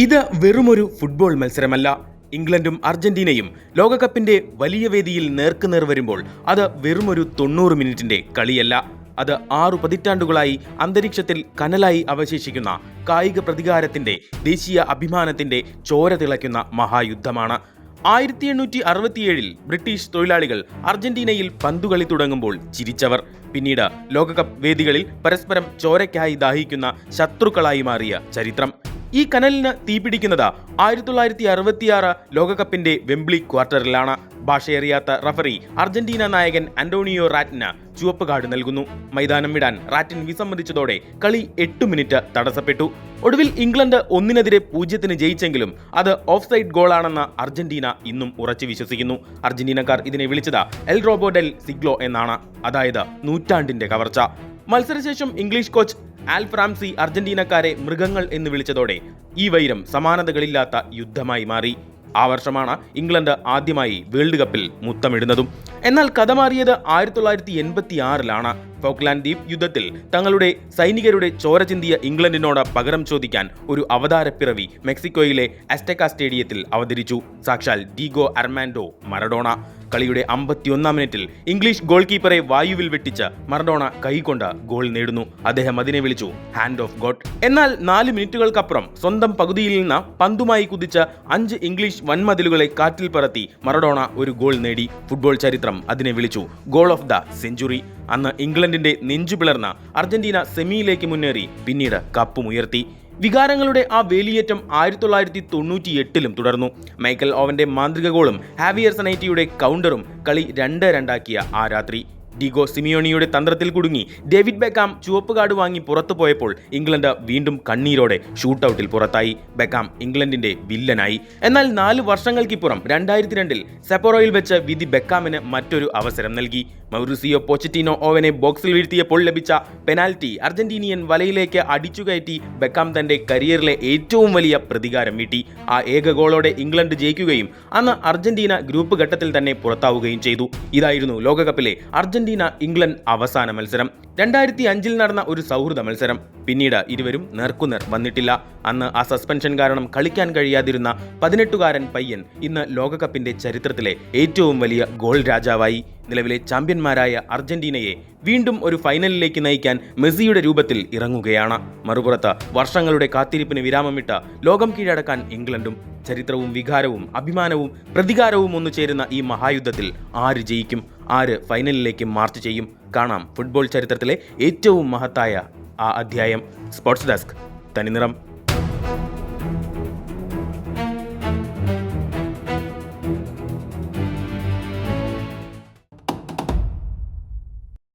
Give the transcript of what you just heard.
ഇത് വെറുമൊരു ഫുട്ബോൾ മത്സരമല്ല. ഇംഗ്ലണ്ടും അർജന്റീനയും ലോകകപ്പിന്റെ വലിയ വേദിയിൽ നേർക്കുനേർ വരുമ്പോൾ അത് വെറുമൊരു 90 മിനിറ്റിന്റെ കളിയല്ല. അത് 6 പതിറ്റാണ്ടുകളായി അന്തരീക്ഷത്തിൽ കനലായി അവശേഷിക്കുന്ന കായിക പ്രതികാരത്തിന്റെ, ദേശീയ അഭിമാനത്തിന്റെ ചോര തിളയ്ക്കുന്ന മഹായുദ്ധമാണ്. 1867 ബ്രിട്ടീഷ് തൊഴിലാളികൾ അർജന്റീനയിൽ പന്തുകളി തുടങ്ങുമ്പോൾ ചിരിച്ചവർ പിന്നീട് ലോകകപ്പ് വേദികളിൽ പരസ്പരം ചോരയ്ക്കായി ദാഹിക്കുന്ന ശത്രുക്കളായി മാറിയ ചരിത്രം. ഈ കനലിന് തീപിടിക്കുന്നത് 1966 ലോകകപ്പിന്റെ വെംബ്ലി ക്വാർട്ടറിലാണ്. ഭാഷയറിയാത്ത റഫറി അർജന്റീന നായകൻ അന്റോണിയോ റാറ്റിന് ചുവപ്പ് കാർഡ് നൽകുന്നു. മൈതാനം വിടാൻ റാറ്റിൻ വിസമ്മതിച്ചതോടെ കളി 8 മിനിറ്റ് തടസ്സപ്പെട്ടു. ഒടുവിൽ ഇംഗ്ലണ്ട് 1-0 ജയിച്ചെങ്കിലും അത് ഓഫ് സൈഡ് ഗോളാണെന്ന് അർജന്റീന ഇന്നും ഉറച്ചു വിശ്വസിക്കുന്നു. അർജന്റീനക്കാർ ഇതിനെ വിളിച്ചത് എൽ റോബോ ഡെൽ സിഗ്ലോ എന്നാണ്, അതായത് നൂറ്റാണ്ടിന്റെ കവർച്ച. മത്സരശേഷം ഇംഗ്ലീഷ് കോച്ച് ആൽഫ് റാംസി അർജന്റീനക്കാരെ മൃഗങ്ങൾ എന്ന് വിളിച്ചതോടെ ഈ വൈരം സമാനതകളില്ലാത്ത യുദ്ധമായി മാറി. ആ വർഷമാണ് ഇംഗ്ലണ്ട് ആദ്യമായി വേൾഡ് കപ്പിൽ മുത്തമിടുന്നതും. എന്നാൽ കഥ മാറിയത് 1986 ഫോക്ലാൻഡ് ദ്വീപ് യുദ്ധത്തിൽ തങ്ങളുടെ സൈനികരുടെ ചോര ചിന്തിയ ഇംഗ്ലണ്ടിനോട് പകരം ചോദിക്കാൻ ഒരു അവതാരപ്പിറവി മെക്സിക്കോയിലെ അസ്റ്റെക്ക സ്റ്റേഡിയത്തിൽ അവതരിച്ചു. സാക്ഷാൽ ഡീഗോ അർമാൻഡോ മറഡോണ. കളിയുടെ 51-ാം മിനിറ്റിൽ ഇംഗ്ലീഷ് ഗോൾ കീപ്പറെ വായുവിൽ വെട്ടിച്ച് മറഡോണ കൈകൊണ്ട് ഗോൾ നേടുന്നു. അദ്ദേഹം അതിനെ വിളിച്ചു ഹാൻഡ് ഓഫ് ഗോഡ്. എന്നാൽ 4 മിനിറ്റുകൾക്കപ്പുറം സ്വന്തം പകുതിയിൽ നിന്ന് പന്തുമായി കുതിച്ച് 5 ഇംഗ്ലീഷ് വൻമതിലുകളെ കാറ്റിൽ പറത്തി മറഡോണ ഒരു ഗോൾ നേടി. ഫുട്ബോൾ ചരിത്രം അതിനെ വിളിച്ചു ഗോൾ ഓഫ് ദ സെഞ്ചുറി. അന്ന് ഇംഗ്ലണ്ടിന്റെ നെഞ്ചു പിളർന്ന അർജന്റീന സെമിയിലേക്ക് മുന്നേറി പിന്നീട് കപ്പുമുയർത്തി. വികാരങ്ങളുടെ ആ വേലിയേറ്റം 1998 തുടർന്നു. മൈക്കൽ ഓവന്റെ മാന്ത്രിക ഗോളും ഹാവിയർ സനൈറ്റിയുടെ കൗണ്ടറും കളി 2-2 ആ രാത്രി. ഡിഗോ സിമിയോണിയുടെ തന്ത്രത്തിൽ കുടുങ്ങി ഡേവിഡ് ബെക്കാം ചുവപ്പ് കാർഡ് വാങ്ങി പുറത്തു പോയപ്പോൾ ഇംഗ്ലണ്ട് വീണ്ടും കണ്ണീരോടെ ഷൂട്ടൌട്ടിൽ പുറത്തായി. ബെക്കാം ഇംഗ്ലണ്ടിന്റെ വില്ലനായി. എന്നാൽ 4 വർഷങ്ങൾക്കിപ്പുറം 2002 സെപ്പോറോയിൽ വെച്ച് വിധി ബെക്കാമിന് മറ്റൊരു അവസരം നൽകി. മൗറിസിയോ പോച്ചറ്റിനോ ഓവനെ ബോക്സിൽ വീഴ്ത്തിയപ്പോൾ ലഭിച്ച പെനാൽറ്റി അർജന്റീനിയൻ വലയിലേക്ക് അടിച്ചുകയറ്റി ബെക്കാം തന്റെ കരിയറിലെ ഏറ്റവും വലിയ പ്രതികാരം വീട്ടി. ആ ഏക ഗോളോടെ ഇംഗ്ലണ്ട് ജയിക്കുകയും അന്ന് അർജന്റീന ഗ്രൂപ്പ് ഘട്ടത്തിൽ തന്നെ പുറത്താവുകയും ചെയ്തു. ഇതായിരുന്നു ലോകകപ്പിലെ അർജന്റീന ഇംഗ്ലണ്ട് അവസാന മത്സരം. 2005 നടന്ന ഒരു സൗഹൃദ മത്സരം. പിന്നീട് ഇരുവരും നേർക്കുനേർ വന്നിട്ടില്ല. അന്ന് ആ സസ്പെൻഷൻ കാരണം കളിക്കാൻ കഴിയാതിരുന്ന 18-കാരൻ പയ്യൻ ഇന്ന് ലോകകപ്പിന്റെ ചരിത്രത്തിലെ ഏറ്റവും വലിയ ഗോൾ രാജാവായി. നിലവിലെ ചാമ്പ്യന്മാരായ അർജന്റീനയെ വീണ്ടും ഒരു ഫൈനലിലേക്ക് നയിക്കാൻ മെസ്സിയുടെ രൂപത്തിൽ ഇറങ്ങുകയാണ്. മറുപുറത്ത് വർഷങ്ങളുടെ കാത്തിരിപ്പിന് വിരാമമിട്ട് ലോകം കീഴടക്കാൻ ഇംഗ്ലണ്ടും. ചരിത്രവും വികാരവും അഭിമാനവും പ്രതികാരവും ഒന്നു ചേരുന്ന ഈ മഹായുദ്ധത്തിൽ ആര് ജയിക്കും, ആര് ഫൈനലിലേക്ക് മാർച്ച് ചെയ്യും? കാണാം ഫുട്ബോൾ ചരിത്രത്തിലെ ഏറ്റവും മഹത്തായ ആ അധ്യായം. സ്പോർട്സ് ഡെസ്ക്, തനിനിറം.